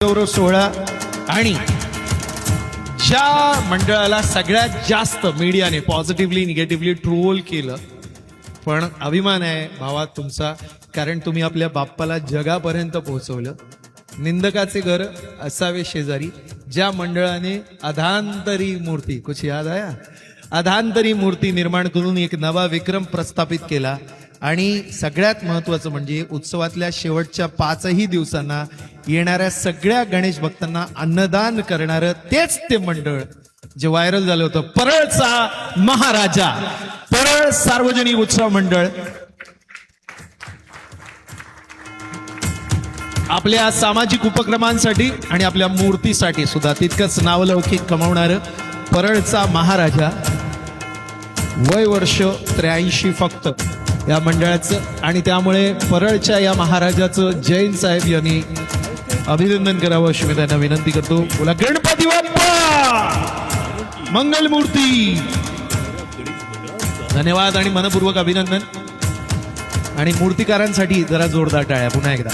गौरव सोहळा आणि ज्या मंडळाला सगळ्यात जास्त मीडियाने पॉझिटिव्हली निगेटिव्हली ट्रोल केलं, पण अभिमान आहे भावा तुमचा, कारण तुम्ही आपल्या बाप्पाला जगापर्यंत पोहोचवलं. निंदकाचे घर असावे शेजारी, ज्या मंडळाने अधांतरी मूर्ती कुछ याद आया, अधांतरी मूर्ती निर्माण करून एक नवा विक्रम प्रस्थापित केला. आणि सगळ्यात महत्वाचं म्हणजे उत्सवातल्या शेवटच्या 5ही दिवसांना येणाऱ्या सगळ्या गणेश भक्तांना अन्नदान करणारं तेच ते मंडळ जे व्हायरल झालं होतं, परळचा महाराजा, परळ सार्वजनिक उत्सव मंडळ. आपल्या सामाजिक उपक्रमांसाठी आणि आपल्या मूर्तीसाठी सुद्धा तितकंच नावलौकिक कमावणारं परळचा महाराजा. वय वर्ष 83 फक्त या मंडळाचं, आणि त्यामुळे परळच्या या महाराजाचं जैन साहेब यांनी अभिनंदन करावं अशी मी त्यांना विनंती करतो. बोला गणपती बाप्पा मंगलमूर्ती. धन्यवाद आणि मनपूर्वक अभिनंदन. आणि मूर्तिकारांसाठी जरा जोरदार टाळ्या पुन्हा एकदा.